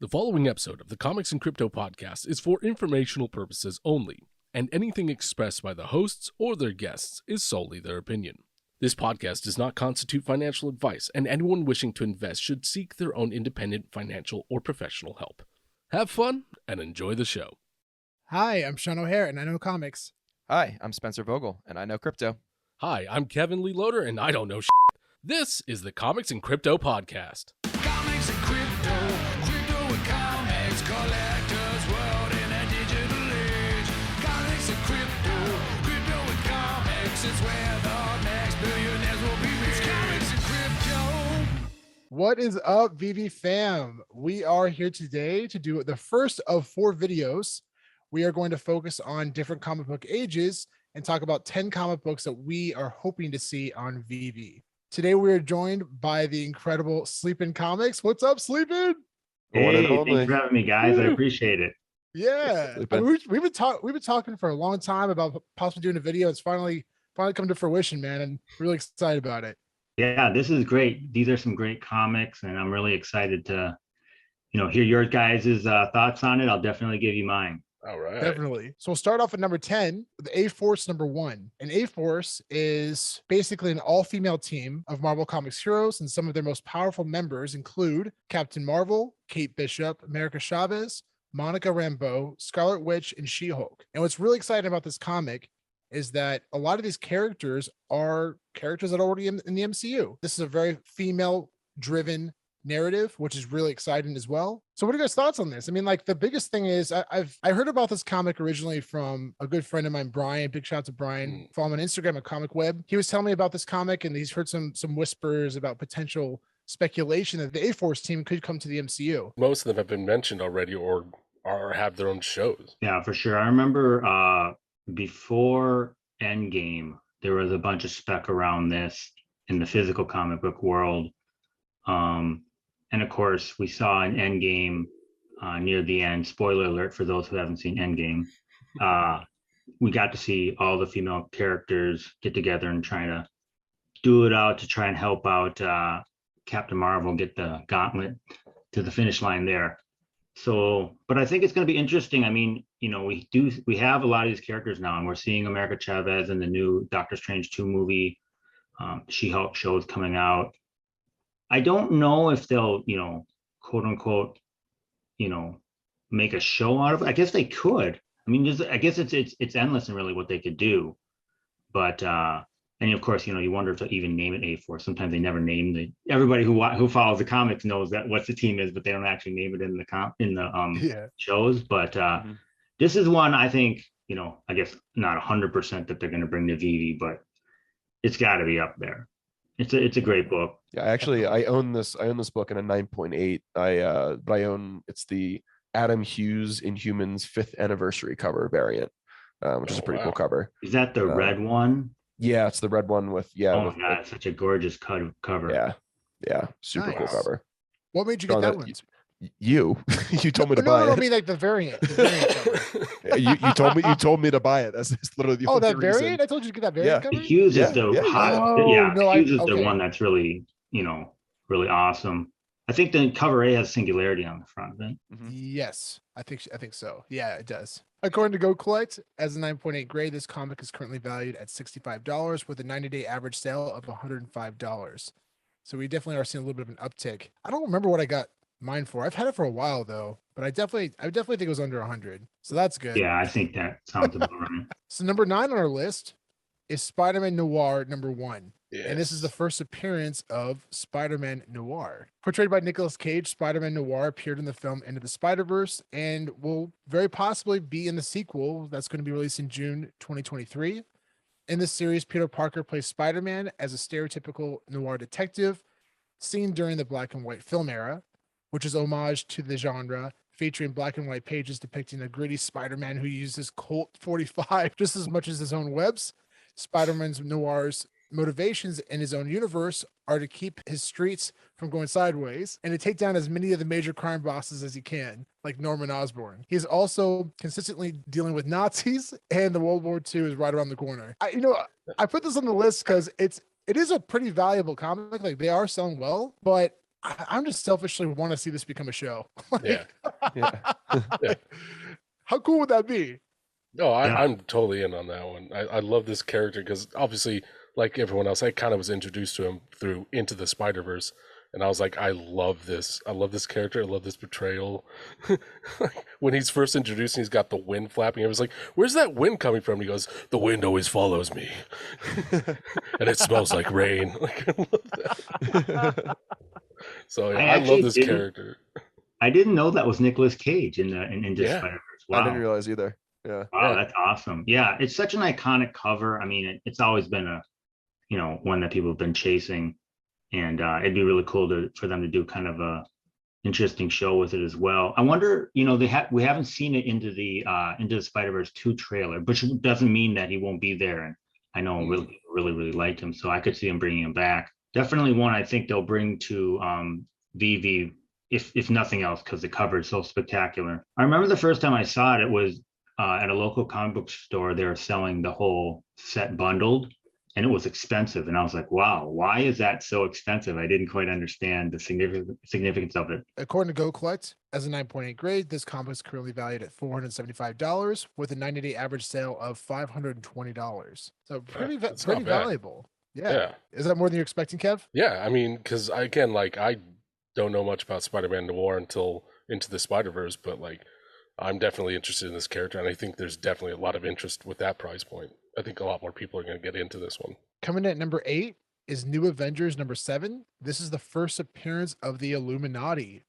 The following episode of the Comics and Crypto podcast is for informational purposes only, and anything expressed by the hosts or their guests is solely their opinion. This podcast does not constitute financial advice, and anyone wishing to invest should seek their own independent financial or professional help. Have fun and enjoy the show. Hi, I'm Sean O'Hare, and I know comics. Hi, I'm Spencer Vogel, and I know crypto. Hi, I'm Kevin Lee Loader, and I don't know shit. This is the Comics and Crypto podcast. Comics and crypto, crypto and comics, collector's world in a digital age. Comics and crypto, crypto and comics, it's where the next billionaires will be rich. Comics and crypto. What is up, VeVe fam? We are here today to do the first of 4 videos. We are going to focus on different comic book ages and talk about 10 comic books that we are hoping to see on VeVe. Today, we are joined by the incredible Sleepyn Comics. What's up, Sleepyn? Hey, thanks for having me, guys. I appreciate it. Yeah, I mean, we've been talking for a long time about possibly doing a video. It's finally come to fruition, man, and really excited about it. Yeah, this is great. These are some great comics, and I'm really excited to, hear your guys' thoughts on it. I'll definitely give you mine. All right. Definitely. So we'll start off at number 10, the A-Force number 1. And A-Force is basically an all-female team of Marvel Comics heroes, and some of their most powerful members include Captain Marvel, Kate Bishop, America Chavez, Monica Rambeau, Scarlet Witch, and She-Hulk. And what's really exciting about this comic is that a lot of these characters are characters that are already in the MCU. This is a very female-driven narrative, which is really exciting as well. So what are your guys' thoughts on this? I mean, like, the biggest thing is I heard about this comic originally from a good friend of mine, Brian. Big shout out to Brian. Follow him on Instagram at Comic Web. He was telling me about this comic, and he's heard some whispers about potential speculation that the A-Force team could come to the MCU. Most of them have been mentioned already or have their own shows. Yeah, for sure. I remember before Endgame, there was a bunch of spec around this in the physical comic book world. And of course, we saw an Endgame near the end. Spoiler alert for those who haven't seen Endgame. We got to see all the female characters get together and try to do it out to try and help out Captain Marvel get the gauntlet to the finish line there. So, but I think it's going to be interesting. I mean, we have a lot of these characters now, and we're seeing America Chavez in the new Doctor Strange 2 movie. She-Hulk show is coming out. I don't know if they'll, quote unquote, make a show out of it. I guess they could. I mean, I guess it's endless in really what they could do. But and of course, you wonder if they'll even name it A-Force. Sometimes they never name everybody who follows the comics knows that what the team is, but they don't actually name it in the shows. But this is one I think, I guess not 100% that they're going to bring to VeVe, but it's got to be up there. It's a great book. Yeah, actually, I own this book in a 9.8. But I own it's the Adam Hughes Inhumans 5th anniversary cover variant, which is a pretty cool cover. Is that the red one? Yeah, it's the red one with Oh my god, it's such a gorgeous cover. Yeah, super cool cover. What made you get that one? You told me to buy it. No, I mean like the variant. Cover. you told me to buy it. That's literally the only that variant. reason. I told you to get that variant cover. Hughes is the Hughes is the okay. one that's really really awesome. I think the cover A has Singularity on the front, right? Mm-hmm. Yes, I think so. Yeah, it does. According to Go Collect, as a 9.8 grade, this comic is currently valued at $65 with a 90-day average sale of $105. So we definitely are seeing a little bit of an uptick. I don't remember what I got mine for. I've had it for a while though, but I definitely think it was under 100. So that's good. Yeah, I think that sounds about right. So number 9 on our list is Spider-Man Noir number 1. Yes. And this is the first appearance of Spider-Man Noir. Portrayed by Nicolas Cage, Spider-Man Noir appeared in the film Into the Spider-Verse and will very possibly be in the sequel that's going to be released in June 2023. In this series, Peter Parker plays Spider-Man as a stereotypical noir detective seen during the black and white film era, which is homage to the genre, featuring black and white pages depicting a gritty Spider-Man who uses Colt 45 just as much as his own webs. Spider-Man's Noir's motivations in his own universe are to keep his streets from going sideways and to take down as many of the major crime bosses as he can, like Norman Osborn. He's also consistently dealing with Nazis, and the World War II is right around the corner. I put this on the list because it is a pretty valuable comic. Like, they are selling well, but I'm just selfishly want to see this become a show. Like, Yeah. Yeah. how cool would that be? No, Yeah. I'm totally in on that one. I love this character because obviously, like everyone else, I kind of was introduced to him through Into the Spider-Verse, and I was like, I love this. I love this character. I love this portrayal. Like, when he's first introduced, and he's got the wind flapping. I was like, "Where's that wind coming from?" He goes, "The wind always follows me, and it smells like rain." Like, I love that. So yeah, I love actually this didn't- character. I didn't know that was Nicolas Cage in Into Yeah. Spider-Verse. I didn't Wow. realize either. Yeah. Wow, Yeah. that's awesome. Yeah, it's such an iconic cover. I mean, it's always been a, one that people have been chasing, and it'd be really cool for them to do kind of a interesting show with it as well. I wonder, we haven't seen it into the Spider-Verse 2 trailer, which doesn't mean that he won't be there. And I know really liked him, so I could see him bringing him back. Definitely one I think they'll bring to VeVe, if nothing else, because the cover is so spectacular. I remember the first time I saw it, it was at a local comic book store. They were selling the whole set bundled, and it was expensive. And I was like, wow, why is that so expensive? I didn't quite understand the significance of it. According to Go Collect, as a 9.8 grade, this comic is currently valued at $475 with a 90-day average sale of $520. So pretty that's pretty not bad. valuable. Yeah. Yeah. Is that more than you're expecting, Kev? Yeah, I mean, because again, like I don't know much about Spider-Man Noir until Into the Spider-Verse, but like I'm definitely interested in this character, and I think there's definitely a lot of interest with that price point. I think a lot more people are going to get into this one. Coming at number 8 is New Avengers number 7. This is the first appearance of the Illuminati.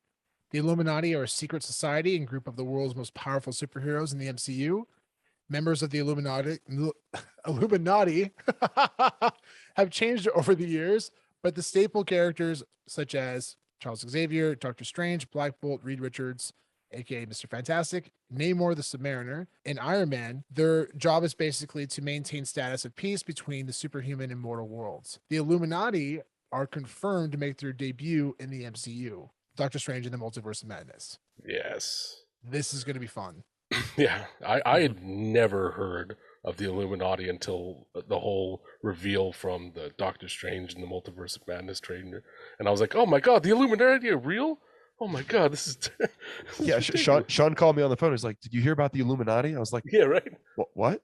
The Illuminati are a secret society and group of the world's most powerful superheroes in the MCU. Members of the Illuminati have changed over the years, but the staple characters such as Charles Xavier, Doctor Strange, Black Bolt, Reed Richards, aka Mr. Fantastic, Namor the Submariner, and Iron Man, their job is basically to maintain status of peace between the superhuman and mortal worlds. The Illuminati are confirmed to make their debut in the MCU. Doctor Strange and the Multiverse of Madness. Yes. This is going to be fun. Yeah, I had never heard of the Illuminati until the whole reveal from the Doctor Strange and the Multiverse of Madness trailer, and I was like, "Oh my god, the Illuminati are real! Oh my god, this is Yeah. Sean called me on the phone. He's like, "Did you hear about the Illuminati?" I was like, yeah, right." What?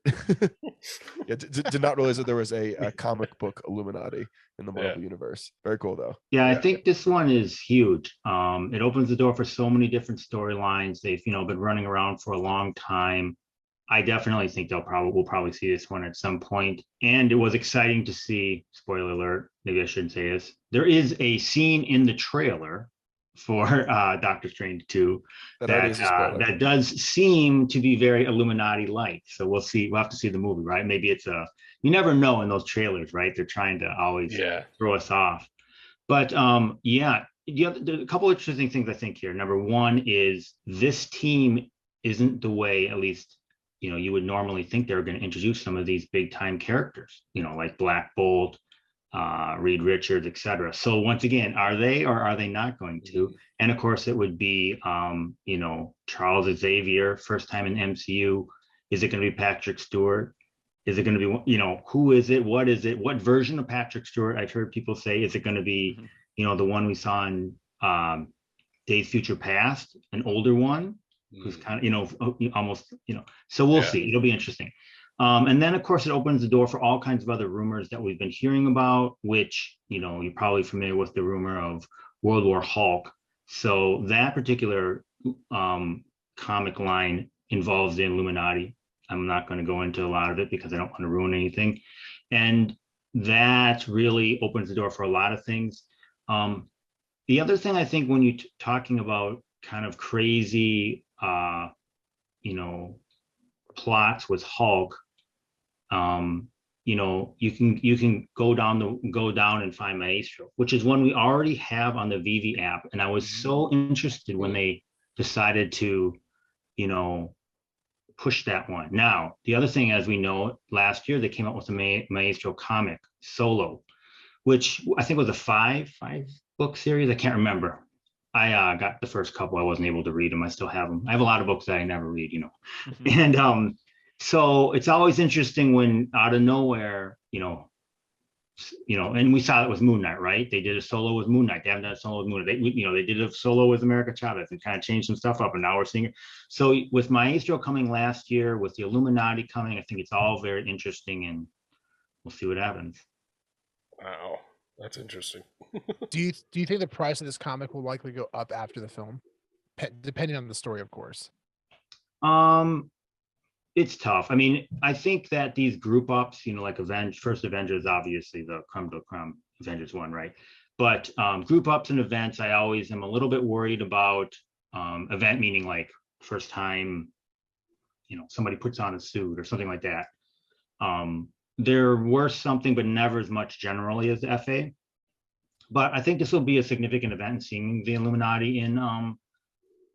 Yeah, did not realize that there was a comic book Illuminati in the Marvel universe. Very cool though. Yeah, I think this one is huge. It opens the door for so many different storylines. They've, been running around for a long time. I definitely think we'll probably see this one at some point. And it was exciting to see, spoiler alert, maybe I shouldn't say this. There is a scene in the trailer for Doctor Strange 2 that does seem to be very Illuminati-like. So we'll see. We'll have to see the movie, right? Maybe it's you never know in those trailers, right? They're trying to always throw us off. But yeah, there's a couple interesting things I think here. Number one is this team isn't the way, at least, you would normally think they were going to introduce some of these big time characters, like Black Bolt, Reed Richards, etc. So once again, are they or are they not going to? And of course, it would be, Charles Xavier, first time in MCU. Is it going to be Patrick Stewart? Is it going to be, who is it? What is it? What version of Patrick Stewart? I've heard people say, is it going to be, the one we saw in Days Future Past, an older one, who's kind of, almost, so we'll see. It'll be interesting. And then, of course, it opens the door for all kinds of other rumors that we've been hearing about, which, you're probably familiar with the rumor of World War Hulk. So that particular comic line involves the Illuminati. I'm not going to go into a lot of it because I don't want to ruin anything. And that really opens the door for a lot of things. The other thing I think when you're talking about kind of crazy, plots with Hulk, you can go down and find Maestro, which is one we already have on the VeVe app. And I was so interested when they decided to, push that one. Now, the other thing, as we know, last year they came out with a Maestro comic solo, which I think was a five book series. I can't remember. I got the first couple. I wasn't able to read them. I still have them. I have a lot of books that I never read, And so it's always interesting when out of nowhere, and we saw it with Moon Knight, right? They did a solo with Moon Knight. They haven't done a solo with Moon Knight. They did a solo with America Chavez and kind of changed some stuff up, and now we're seeing it. So with Maestro coming last year, with the Illuminati coming, I think it's all very interesting, and we'll see what happens. Wow, that's interesting. Do you think the price of this comic will likely go up after the film, depending on the story, of course? It's tough. I mean, I think that these group ups, like first Avengers, obviously the creme de creme Avengers one, right? But group ups and events, I always am a little bit worried about. Event meaning like first time, somebody puts on a suit or something like that. They're worth something, but never as much generally as the FA. But I think this will be a significant event in seeing the Illuminati in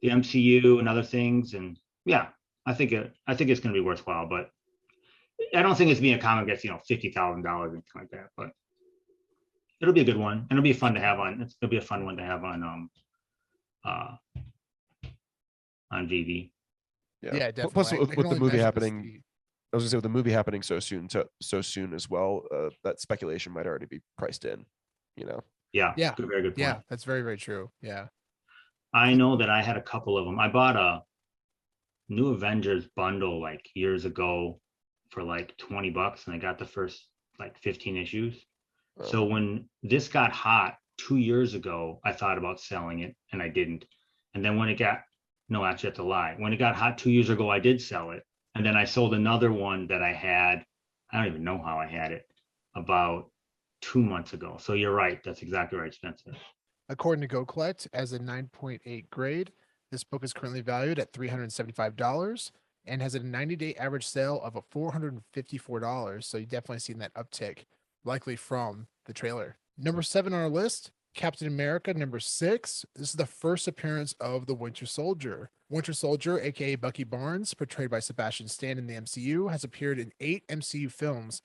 the MCU and other things. And yeah, I think it's going to be worthwhile, but I don't think it's being a comic that's $50,000 or anything like that. But it'll be a good one, and it'll be fun to have on. It'll be a fun one to have on VeVe. Yeah, definitely. Plus, I with can the only movie imagine happening, I was gonna say with the movie happening so soon as well, that speculation might already be priced in. Yeah, Yeah. very good point. Yeah, that's very, very true. Yeah. I know that I had a couple of them. I bought a new Avengers bundle like years ago for like $20, and I got the first like 15 issues. Oh. So when this got hot 2 years ago, I thought about selling it, and I didn't. And then when it got actually that's a lie. When it got hot 2 years ago, I did sell it, and then I sold another one that I had. I don't even know how I had it, about 2 months ago. So you're right. That's exactly right, Spencer. According to Go Collect, as a 9.8 grade, this book is currently valued at $375 and has a 90-day average sale of $454. So you definitely seen that uptick, likely from the trailer. Number 7 on our list, Captain America #6. This is the first appearance of the Winter Soldier. Winter Soldier, aka Bucky Barnes, portrayed by Sebastian Stan in the MCU, has appeared in 8 MCU films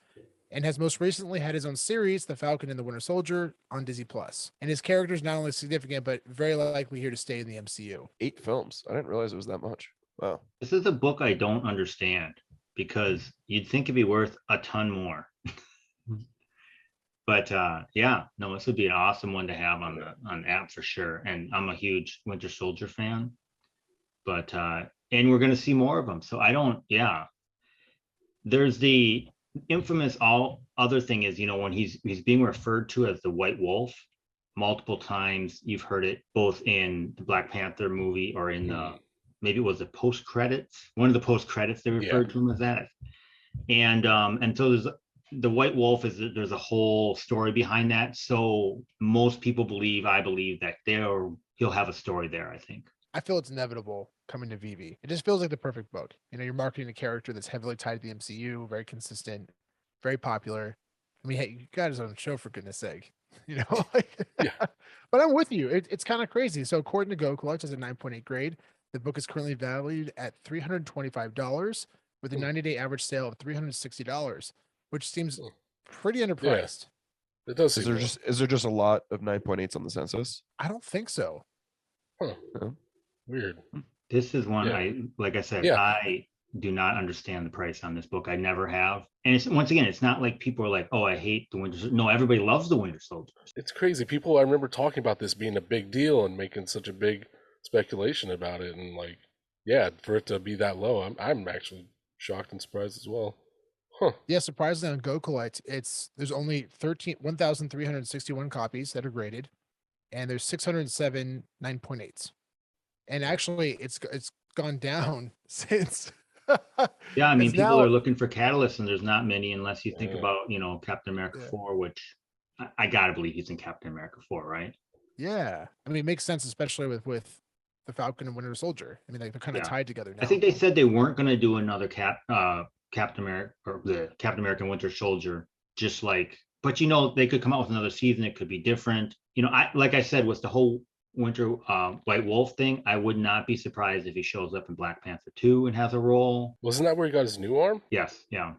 and has most recently had his own series, The Falcon and the Winter Soldier, on Disney Plus. And his character is not only significant, but very likely here to stay in the MCU. 8 films. I didn't realize it was that much. Wow. This is a book I don't understand, because you'd think it'd be worth a ton more. But yeah, no, this would be an awesome one to have on the app for sure. And I'm a huge Winter Soldier fan. But and we're gonna see more of them. So there's the infamous all other thing is, when he's being referred to as the White Wolf multiple times. You've heard it both in the Black Panther movie or in the, maybe it was the post credits, one of the post credits they referred to him as that. And so there's the White Wolf there's a whole story behind that. So most people I believe that he'll have a story there, I think. I feel it's inevitable coming to VeVe. It just feels like the perfect book. You're marketing a character that's heavily tied to the MCU, very consistent, very popular. I mean, hey, you got his own show, for goodness sake. But I'm with you. It's kind of crazy. So according to Go Collect, as a 9.8 grade, the book is currently valued at $325 with a 90-day average sale of $360, which seems pretty underpriced. It does. Is there just a lot of 9.8s on the census? I don't think so. Huh. No? Weird. This is one I do not understand the price on this book. I never have. And it's not like people are like, oh, I hate the Winter Soldier. No, everybody loves the Winter Soldier. It's crazy. I remember talking about this being a big deal and making such a big speculation about it. And for it to be that low, I'm actually shocked and surprised as well. Huh. Yeah, surprisingly on Go Collect, there's only 1,361 copies that are graded, and there's 607 9.8s. And actually, it's gone down since. Yeah, I mean, people are looking for catalysts, and there's not many unless you think about, Captain America 4, which I gotta believe he's in Captain America 4, right? Yeah, I mean, it makes sense, especially with the Falcon and Winter Soldier. I mean, they're kind of tied together now. I think they said they weren't going to do another Captain America or the Captain America and Winter Soldier, but they could come out with another season. It could be different. Like I said, with the whole Winter White Wolf thing, I would not be surprised if he shows up in Black Panther 2 and has a role. Wasn't that where he got his new arm? Yes. Yeah.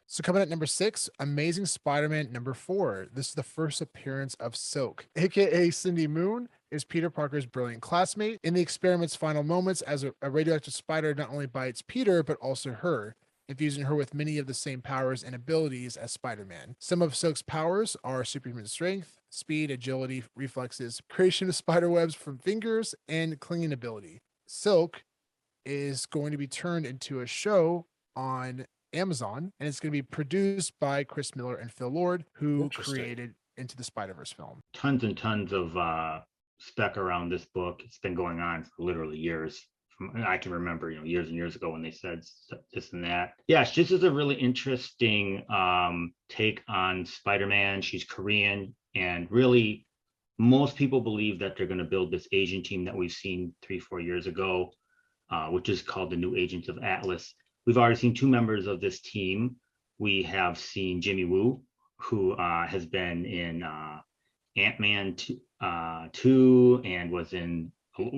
So coming at number 6, Amazing Spider-Man #4. This is the first appearance of Silk, aka Cindy Moon, is Peter Parker's brilliant classmate. In the experiment's final moments, as a radioactive spider not only bites Peter, but also her. infusing her with many of the same powers and abilities as Spider-Man. Some of Silk's powers are superhuman strength, speed, agility, reflexes, creation of spider webs from fingers, and clinging ability. Silk is going to be turned into a show on Amazon, and it's going to be produced by Chris Miller and Phil Lord, who Interesting. created Into the Spider-Verse film. Tons and tons of spec around this book. It's been going on for literally years. I can remember, years and years ago when they said this and that. Yes, this is a really interesting take on Spider-Man. She's Korean, and really, most people believe that they're going to build this Asian team that we've seen 3-4 years ago, which is called the New Agents of Atlas. We've already seen 2 members of this team. We have seen Jimmy Woo, who has been in Ant-Man 2 and was in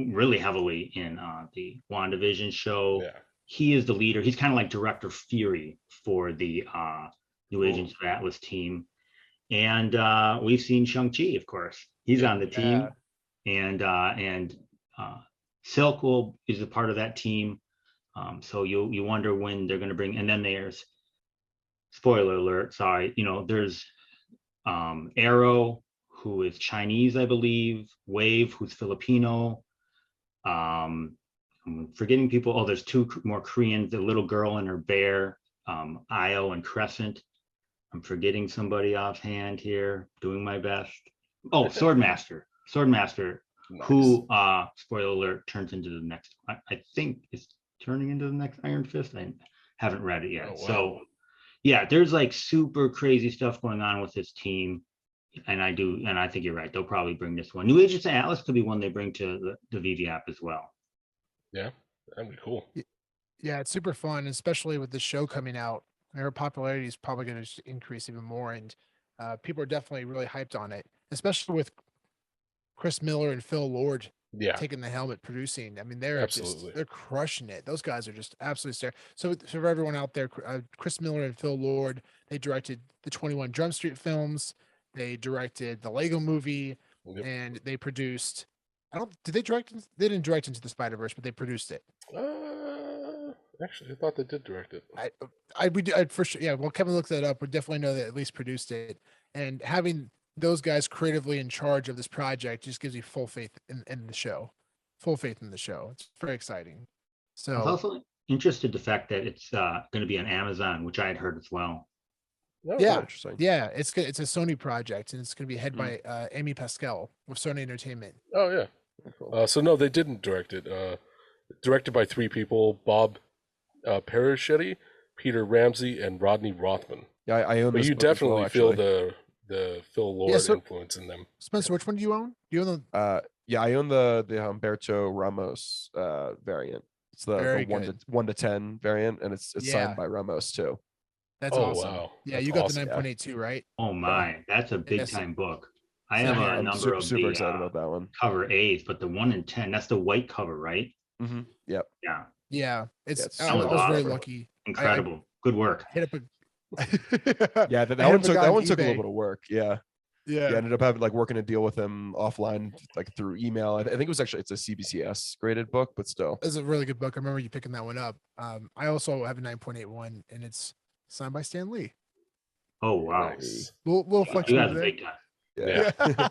really heavily in the WandaVision show. Yeah. He is the leader. He's kind of like Director Fury for the New Agents of Atlas team. And we've seen Shang-Chi, of course. He's on the team. And Silk is a part of that team. So you wonder when they're going to bring, and then there's, spoiler alert, sorry, there's Arrow, who is Chinese, I believe, Wave, who's Filipino. I'm forgetting people. Oh, there's 2 more Koreans, the little girl and her bear, Io and Crescent. I'm forgetting somebody offhand here, doing my best. Oh, Swordmaster, Nice. who, spoiler alert, turns into the next, I think is turning into the next Iron Fist. I haven't read it yet. Oh, wow. So yeah, there's like super crazy stuff going on with this team. And I think you're right. They'll probably bring this one. New Agents of Atlas could be one they bring to the VeVe app as well. Yeah, that'd be cool. Yeah, it's super fun, especially with the show coming out. Her popularity is probably going to increase even more, and people are definitely really hyped on it, especially with Chris Miller and Phil Lord Yeah. taking the helmet producing. I mean, they're Absolutely. they're crushing it. Those guys are just absolutely stellar. So for everyone out there, Chris Miller and Phil Lord, they directed the 21 Jump Street films. They directed the Lego movie, Yep. and they produced. Did they direct? They didn't direct Into the Spider-Verse, but they produced it. Actually, I thought they did direct it. I for sure. Yeah. Well, Kevin looked that up. We definitely know that at least produced it, and having those guys creatively in charge of this project just gives you full faith in the show. Full faith in the show. It's very exciting. I was So also interested the fact that it's going to be on Amazon, which I had heard as well. Oh, Yeah. interesting. yeah, it's good. It's a Sony project, and it's going to be head by Amy Pascal with Sony Entertainment. Oh yeah. Cool. So no, they didn't direct it. Directed by 3 people: Bob Perischetti, Peter Ramsey, and Rodney Rothman. Yeah, I own But this you book as well, definitely feel actually. the Phil Lord so- influence in them. Spencer, which one do you own? Do you own the? Yeah, I own the Humberto Ramos variant. It's the Very 1 to 10 variant, and it's Yeah. signed by Ramos too. That's Oh, awesome. wow. Yeah, That's you got awesome. the 9.82, right? Oh my, that's a big Yes. time book. I So have yeah, a I'm number super of excited the about that one. cover A's, but the 1 in 10, that's the white cover, right? Mm-hmm. Yep. Yeah, Yeah, it's I was super very awesome. lucky. incredible. Good work. Hit up a. Yeah, I that hit one up a took guy that on one took a little eBay. bit of work. Yeah. Yeah. Yeah, I ended up having working a deal with him offline, like through email. I think it's a CBCS graded book, but still. It's a really good book. I remember you picking that one up. I also have a 9.81, and it's signed by Stan Lee. Oh wow, Nice. Little flex you move guys are there. big time. Yeah. Yeah.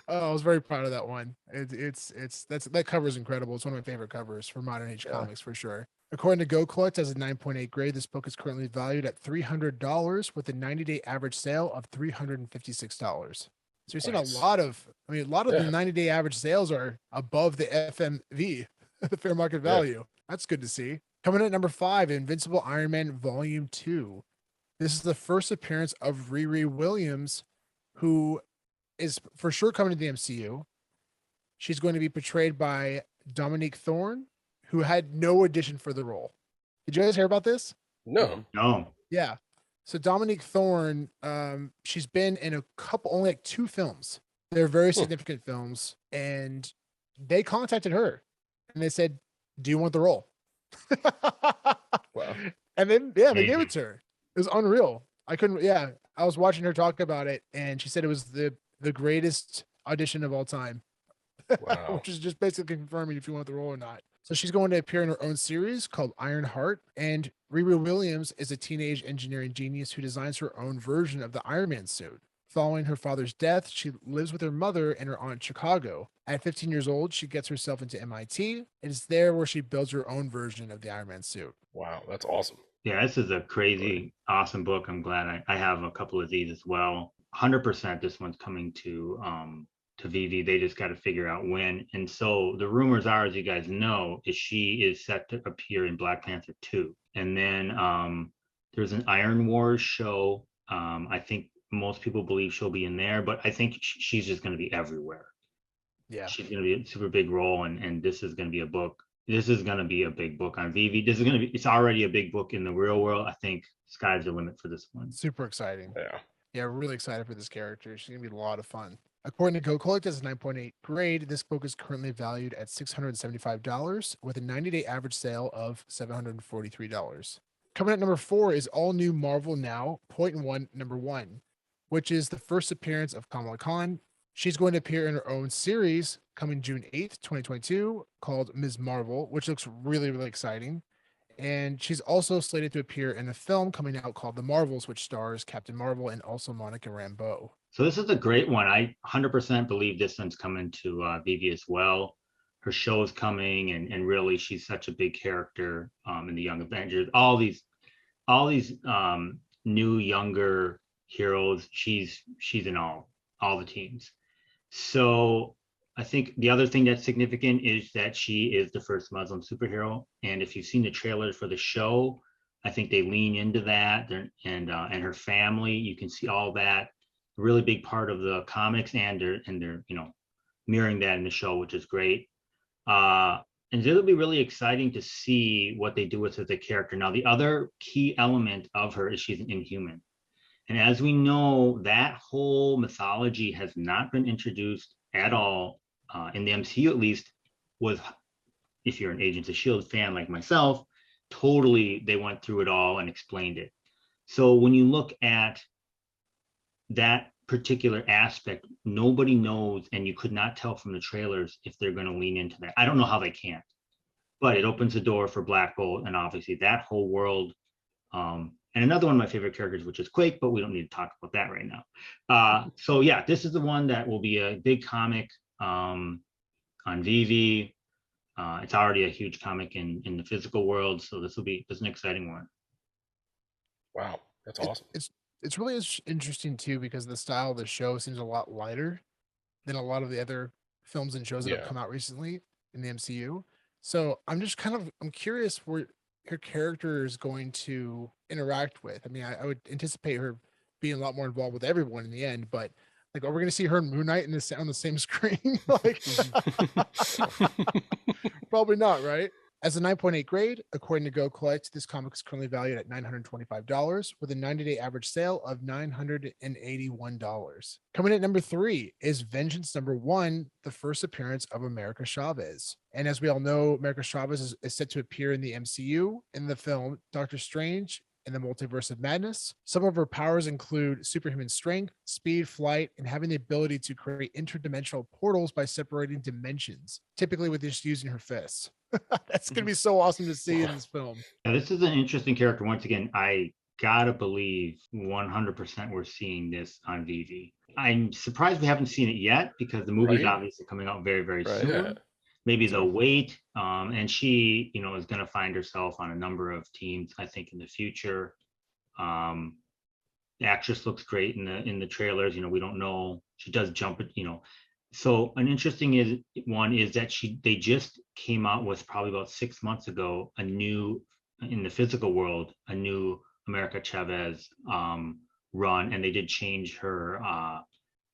Oh, I was very proud of that one. That cover is incredible. It's one of my favorite covers for modern age comics for sure. According to Go Collect, as a 9.8 grade, this book is currently valued at $300 with a 90-day average sale of $356. So you're seeing Nice. a lot of the Yeah. 90-day average sales are above the FMV, the fair market Yeah. value. That's good to see. Coming in at number 5, Invincible Iron Man Volume 2. This is the first appearance of Riri Williams, who is for sure coming to the MCU. She's going to be portrayed by Dominique Thorne, who had no audition for the role. Did you guys hear about this? No. No, Yeah. So Dominique Thorne, she's been in only like 2 films. They're very significant films, and they contacted her and they said, "Do you want the role?" Wow. And then they gave Amazing. it to her. It was unreal. I was watching her talk about it, and she said it was the greatest audition of all time. Wow. Which is just basically confirming if you want the role or not. So she's going to appear in her own series called Iron Heart, and Riri Williams is a teenage engineering genius who designs her own version of the Iron Man suit. Following her father's death, she lives with her mother and her aunt in Chicago. At 15 years old, she gets herself into MIT. It is there where she builds her own version of the Iron Man suit. Wow, that's awesome. Yeah, this is a crazy, awesome book. I'm glad I have a couple of these as well. 100% this one's coming to VeVe. They just got to figure out when. And so the rumors are, as you guys know, is she is set to appear in Black Panther 2. And then there's an Iron Wars show. I think most people believe she'll be in there, but I think she's just going to be everywhere. Yeah. She's going to be a super big role, and this is going to be a book. This is going to be a big book on VeVe. This is going to be, it's already a big book in the real world. I think sky's the limit for this one. Super exciting. Yeah. Yeah, really excited for this character. She's going to be a lot of fun. According to Go Collect, as a 9.8 grade, this book is currently valued at $675 with a 90-day average sale of $743. Coming at number 4 is all new Marvel Now, 0.1 number 1, which is the first appearance of Kamala Khan. She's going to appear in her own series coming June 8th, 2022, called Ms. Marvel, which looks really, really exciting. And she's also slated to appear in a film coming out called The Marvels, which stars Captain Marvel and also Monica Rambeau. So this is a great one. I 100% believe this one's coming to VeVe as well. Her show's coming, and really she's such a big character in the Young Avengers. All these new younger heroes, she's in all the teams. So I think the other thing that's significant is that she is the first Muslim superhero. And if you've seen the trailers for the show, I think they lean into that, and her family. You can see all that, a really big part of the comics, and they're mirroring that in the show, which is great. And it'll be really exciting to see what they do with her as a character. Now, the other key element of her is she's an Inhuman. And as we know, that whole mythology has not been introduced at all in the MCU, at least. Was, if you're an Agents of S.H.I.E.L.D. fan like myself, totally they went through it all and explained it. So when you look at that particular aspect, nobody knows, and you could not tell from the trailers if they're going to lean into that. I don't know how they can't, but it opens the door for Black Bolt, and obviously that whole world. And another one of my favorite characters, which is Quake, but we don't need to talk about that right now. So yeah, this is the one that will be a big comic on VeVe. It's already a huge comic in the physical world, so this is an exciting one. Wow, that's awesome. It's really interesting too, because the style of the show seems a lot lighter than a lot of the other films and shows that have come out recently in the MCU. So I'm curious where her character is going to interact with. I mean, I would anticipate her being a lot more involved with everyone in the end, but like, are we going to see her and Moon Knight on the same screen? Like, probably not, right? As a 9.8 grade, according to Go Collect, this comic is currently valued at $925 with a 90-day average sale of $981. Coming at number 3 is Vengeance number 1, the first appearance of America Chavez. And as we all know, America Chavez is set to appear in the MCU in the film Doctor Strange in the Multiverse of Madness. Some of her powers include superhuman strength, speed, flight, and having the ability to create interdimensional portals by separating dimensions, typically with just using her fists. That's going to be so awesome to see in this film. Yeah, this is an interesting character. Once again, I gotta believe 100% we're seeing this on VeVe. I'm surprised we haven't seen it yet, because the movie's obviously coming out very, very soon. Yeah. Maybe they'll wait. And she, is going to find herself on a number of teams, I think, in the future. The actress looks great in the trailers. We don't know. She does jump it, So an interesting one is that they just came out with, probably about 6 months ago, a new, in the physical world, a new America Chavez run, and they did change her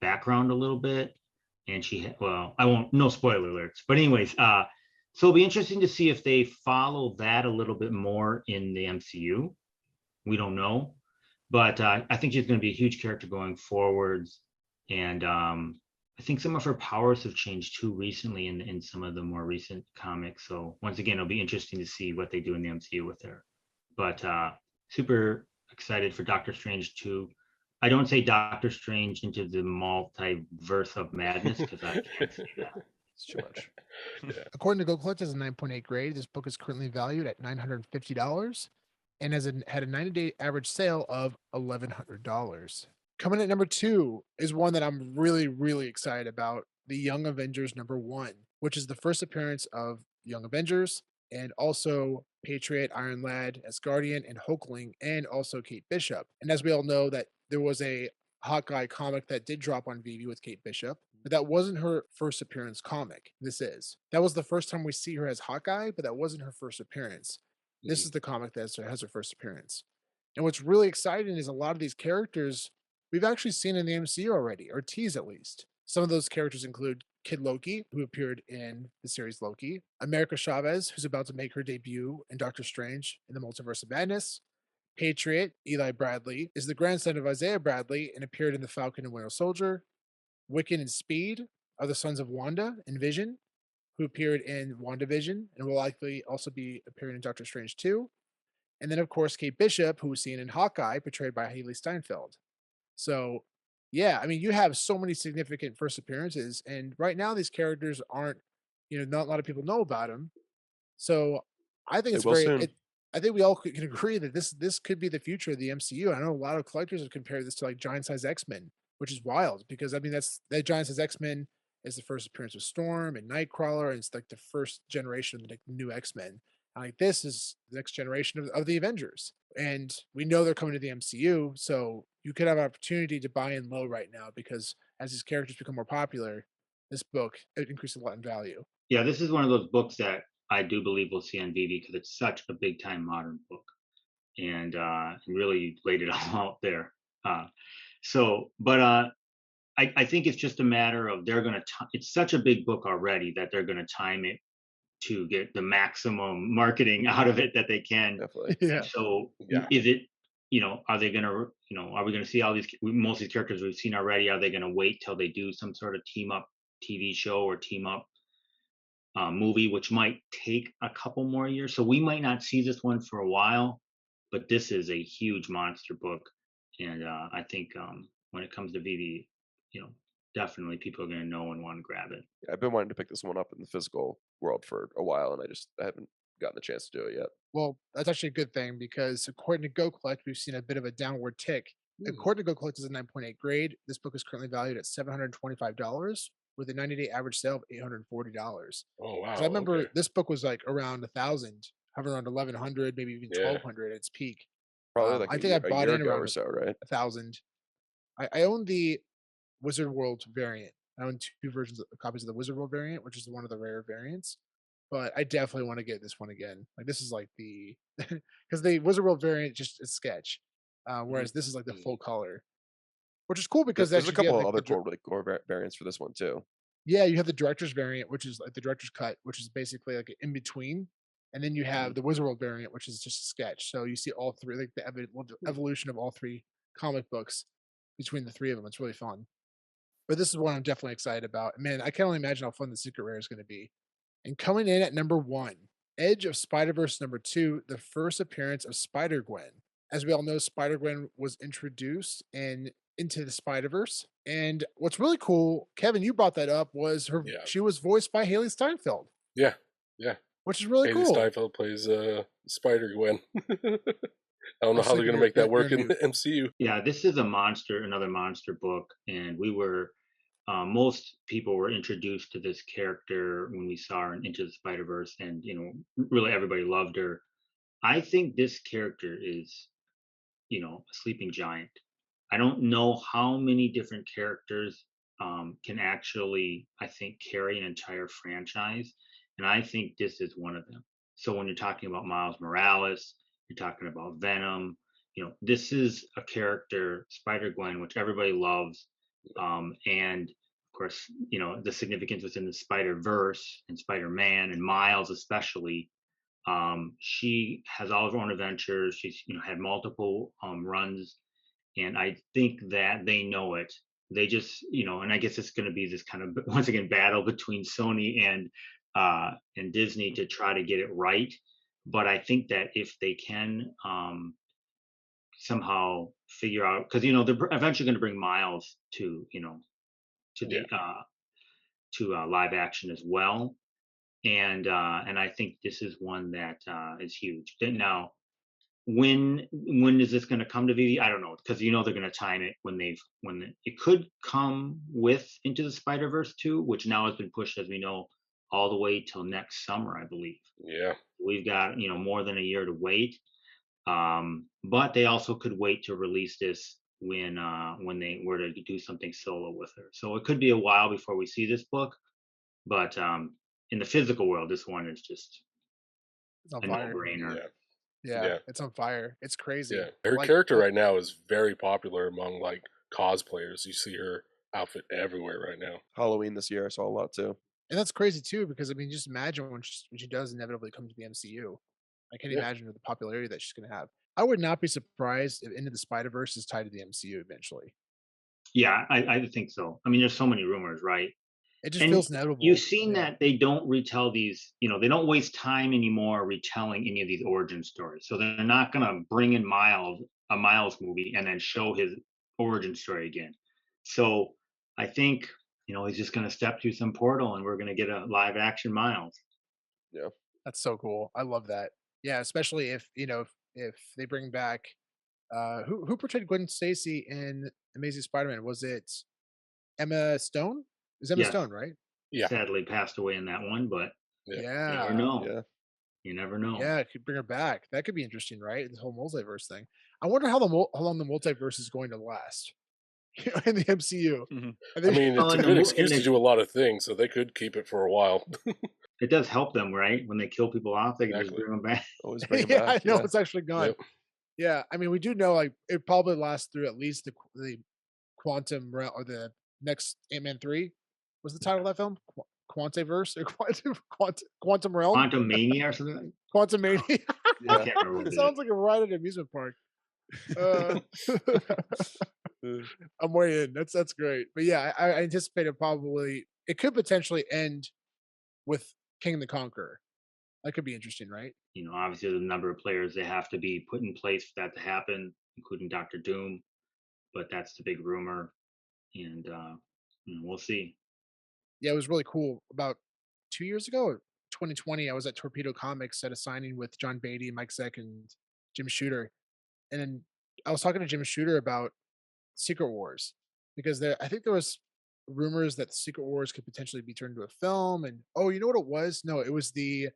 background a little bit. And I won't, no spoiler alerts, but anyways, so it'll be interesting to see if they follow that a little bit more in the MCU. We don't know, but I think she's going to be a huge character going forwards. And I think some of her powers have changed too recently in some of the more recent comics. So once again, it'll be interesting to see what they do in the MCU with her. But super excited for Doctor Strange 2. I don't say Doctor Strange into the multiverse of madness, because I can't say that. It's too much. According to Go Collect, as a 9.8 grade, this book is currently valued at $950 and had a 90-day average sale of $1,100. Coming at number 2 is one that I'm really, really excited about, the Young Avengers #1, which is the first appearance of Young Avengers and also Patriot, Iron Lad, Asgardian, and Hulkling, and also Kate Bishop. And as we all know, that there was a Hawkeye comic that did drop on VeVe with Kate Bishop, but that wasn't her first appearance comic. This is. That was the first time we see her as Hawkeye, but that wasn't her first appearance. This is the comic that has her first appearance. And what's really exciting is a lot of these characters we've actually seen in the MCU already, or teased at least. Some of those characters include Kid Loki, who appeared in the series Loki, America Chavez, who's about to make her debut in Doctor Strange in the Multiverse of Madness, Patriot, Eli Bradley, is the grandson of Isaiah Bradley and appeared in The Falcon and Winter Soldier. Wiccan and Speed are the sons of Wanda and Vision, who appeared in WandaVision and will likely also be appearing in Doctor Strange 2. And then, of course, Kate Bishop, who was seen in Hawkeye, portrayed by Haley Steinfeld. So, yeah, I mean, you have so many significant first appearances, and right now these characters aren't, not a lot of people know about them. So, I think They it's will very. soon. I think we all can agree that this could be the future of the MCU. I know a lot of collectors have compared this to like Giant Size X-Men, which is wild because I mean that Giant Size X-Men is the first appearance of Storm and Nightcrawler, and it's like the first generation of the new X-Men. Like this is the next generation of the Avengers, and we know they're coming to the MCU, so you could have an opportunity to buy in low right now because as these characters become more popular, this book it increases a lot in value. Yeah, this is one of those books that I do believe we'll see on VeVe because it's such a big time modern book, and really laid it all out there. But I think it's just a matter of they're going to. It's such a big book already that they're going to time it to get the maximum marketing out of it that they can. Definitely. Yeah. So Yeah. is it, are they going to, are we going to see all these, most of these characters we've seen already, are they going to wait till they do some sort of team up TV show or team up movie, which might take a couple more years? So we might not see this one for a while, but this is a huge monster book. And I think when it comes to VeVe, definitely people are going to know and want to grab it. I've been wanting to pick this one up in the physical world for a while, and I haven't gotten the chance to do it yet. Well, that's actually a good thing because according to Go Collect, we've seen a bit of a downward tick. According to Go Collect, is a 9.8 grade. This book is currently valued at $725 with a 90-day average sale of $840. Oh wow! I remember okay. this book was like around 1,000, hovering around 1,100, maybe even Yeah. 1,200 at its peak. Probably like I a think year, I bought a year in ago around or so, right? 1,000. I own the Wizard World variant. I own two copies of the Wizard World variant, which is one of the rare variants. But I definitely want to get this one again. Like this is like the because the Wizard World variant just is sketch, whereas this is like the full color, which is cool because There's a actually you couple have, of like, other core variants for this one too. yeah, you have the director's variant, which is like the director's cut, which is basically like in between, and then you have the Wizard World variant, which is just a sketch. So you see all three, like the evolution of all three comic books between the three of them. It's really fun. But this is one I'm definitely excited about. Man, I can only imagine how fun the secret rare is going to be. And coming in at number 1, Edge of Spider-Verse #2, the first appearance of Spider-Gwen. As we all know, Spider-Gwen was introduced into the Spider-Verse. And what's really cool, Kevin, you brought that up, was she was voiced by Haley Steinfeld. Yeah. Which is really Haley cool. Steinfeld plays Spider-Gwen. I don't know how they're going to Sleeping make that in work your in the MCU. Yeah, this is another monster book, and we were most people were introduced to this character when we saw her in Into the Spider-Verse, and really everybody loved her. I think this character is, a sleeping giant. I don't know how many different characters can actually, I think, carry an entire franchise, and I think this is one of them. So when you're talking about Miles Morales, you're talking about Venom. This is a character, Spider-Gwen, which everybody loves, and of course, the significance within the Spider-Verse and Spider-Man and Miles especially. She has all of her own adventures. She's had multiple runs, and I think that they know it. They just and I guess it's going to be this kind of once again battle between Sony and Disney to try to get it right. But I think that if they can somehow figure out, because they're eventually going to bring Miles to to the to live action as well, and I think this is one that is huge. Now, when is this going to come to VeVe? I don't know, because they're going to time it it could come with Into the Spider-Verse 2, which now has been pushed, as we know, all the way till next summer, I believe. Yeah. We've got more than a year to wait. But they also could wait to release this when they were to do something solo with her. So it could be a while before we see this book. But in the physical world, this one is just It's on a fire. no-brainer. Yeah. Yeah, Yeah. it's on fire. It's crazy. Yeah. Her Like, character right now is very popular among like cosplayers. You see her outfit everywhere right now. Halloween this year, I saw a lot too. And that's crazy too, because I mean, just imagine when she does inevitably come to the MCU. I can't Yeah. imagine the popularity that she's going to have. I would not be surprised if Into the Spider-Verse is tied to the MCU eventually. Yeah, I think so. I mean, there's so many rumors, right? It just And feels inevitable. you've seen Yeah. that they don't retell these, they don't waste time anymore retelling any of these origin stories. So they're not going to bring in a Miles movie and then show his origin story again. So I think, he's just going to step through some portal and we're going to get a live action Miles. That's so cool. I love that. Yeah, especially if if they bring back who portrayed Gwen Stacy in Amazing Spider-Man? Was it Emma Stone? Is Emma Yes. Stone, right? Yeah. Sadly passed away in that one, but Yeah. Yeah. you never know. Yeah. You never know. Yeah, it could bring her back. That could be interesting, right? The whole multiverse thing. I wonder how long the multiverse is going to last in the MCU. Mhm. I I think mean, it's a in the good mo- excuse in to the- do a lot of things, so they could keep it for a while. It does help them, right? When they kill people off, they can just Exactly. bring them back. Always bring it yeah, back. I know Yeah. it's actually gone. Yep. Yeah, I mean, we do know like it probably lasts through at least the quantum realm or the next Ant-Man 3. What's the title of that film? Quantiverse or quantum realm? Quantum Mania or something. Quantum Mania. I Yeah. can't remember what It it sounds is. like a ride at an amusement park. I'm way in. That's great. But yeah, I anticipate it could potentially end with King the Conqueror. That could be interesting, right? Obviously, the number of players they have to be put in place for that to happen, including Doctor Doom. But that's the big rumor, and we'll see. Yeah, it was really cool. About 2 years ago, or 2020, I was at Torpedo Comics at a signing with John Beatty, Mike Zeck, and Jim Shooter. And then I was talking to Jim Shooter about Secret Wars because I think there was rumors that Secret Wars could potentially be turned into a film. And oh, you know what it was? No, it was the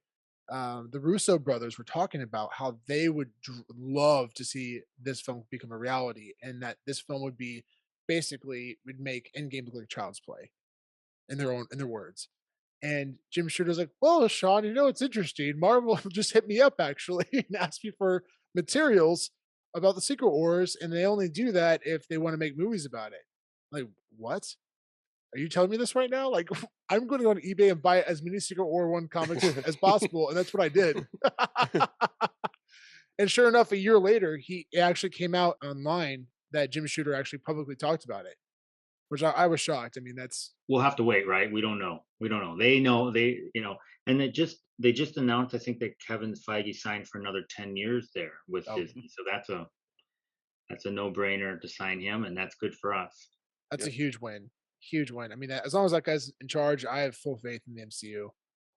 Russo brothers were talking about how they would love to see this film become a reality, and that this film would make Endgame look like child's play in their words. And Jim Shooter's like, well, Sean, it's interesting. Marvel just hit me up actually and asked me for materials about the Secret Wars, and they only do that if they want to make movies about it. Like, what? Are you telling me this right now? Like, I'm going to go on eBay and buy as many Secret War 1 comics as possible, and that's what I did. And sure enough, a year later, it actually came out online that Jim Shooter actually publicly talked about it, which I was shocked. I mean, We'll have to wait, right? We don't know. They know and they just announced. I think that Kevin Feige signed for another 10 years there with Disney. So that's a no-brainer to sign him, and that's good for us. That's a huge win. Huge win. I mean, as long as that guy's in charge, I have full faith in the MCU.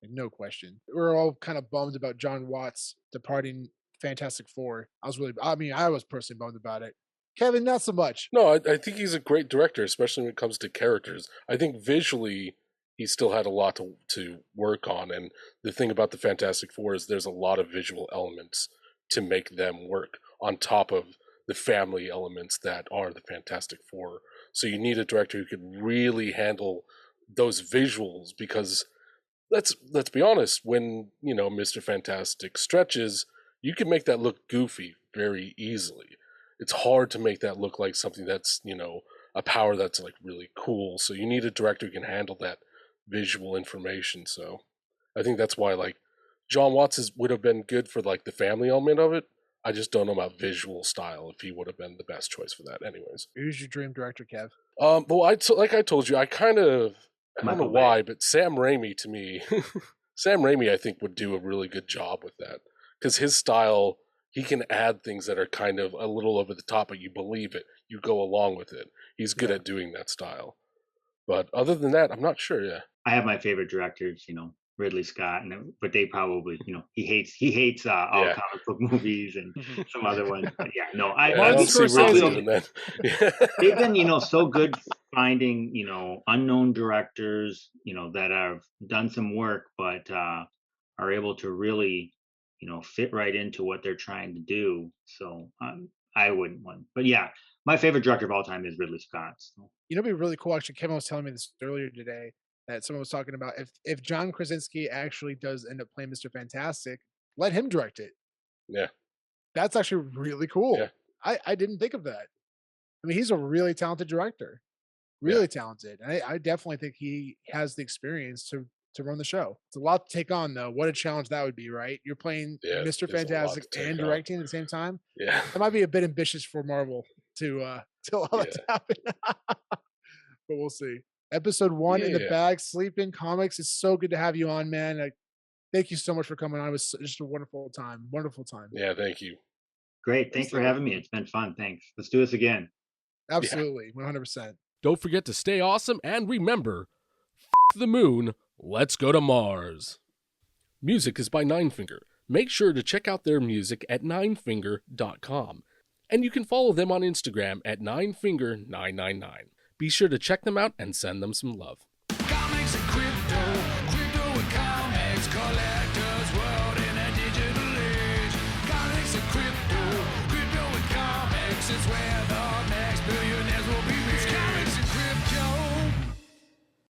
Like, no question. We're all kind of bummed about John Watts departing Fantastic Four. I was personally bummed about it. Kevin, not so much. No, I think he's a great director, especially when it comes to characters. I think visually, he still had a lot to work on. And the thing about the Fantastic Four is there's a lot of visual elements to make them work on top of the family elements that are the Fantastic Four. So you need a director who could really handle those visuals, because let's be honest, when Mr. Fantastic stretches, you can make that look goofy very easily. It's hard to make that look like something that's a power that's like really cool. So you need a director who can handle that visual information. So I think that's why like John Watts would have been good for like the family element of it. I just don't know about visual style if he would have been the best choice for that. Anyways, Who's your dream director, Kev? well, like I told you, I don't know Michael why, but Sam Raimi to me, Sam Raimi, I think would do a really good job with that, because his style, he can add things that are kind of a little over the top, but you believe it, you go along with it. He's good at doing that style. But other than that, I'm not sure. Yeah, I have my favorite directors, Ridley Scott, but they probably, he hates all Yeah. comic book movies and some other ones. But yeah, no, I Martin don't see Ridley Scorsese. doing that. they've been, so good finding, unknown directors, that have done some work, but are able to really, fit right into what they're trying to do. So I wouldn't want, but yeah, my favorite director of all time is Ridley Scott. So. It'd be really cool. Actually, Kevin was telling me this earlier today that someone was talking about if John Krasinski actually does end up playing Mr. Fantastic, let him direct it. Yeah. That's actually really cool. Yeah. I didn't think of that. I mean, he's a really talented director, really talented. And I definitely think he has the experience to run the show. It's a lot to take on, though. What a challenge that would be, right? You're playing Yeah, Mr. it's a lot Fantastic to take and on. directing at the same time. Yeah. That might be a bit ambitious for Marvel to allow that to happen. But we'll see. Episode 1 in the Yeah. bag. Sleepyn Comics. It's so good to have you on, man. Thank you so much for coming on. It was just a wonderful time. Wonderful time. Yeah, thank you. Great. Thanks for having me. It's been fun. Thanks. Let's do this again. Absolutely. 100%. Don't forget to stay awesome and remember, the moon, let's go to Mars. Music is by NineFinger. Make sure to check out their music at NineFinger.com. And you can follow them on Instagram at NineFinger999. Be sure to check them out and send them some love.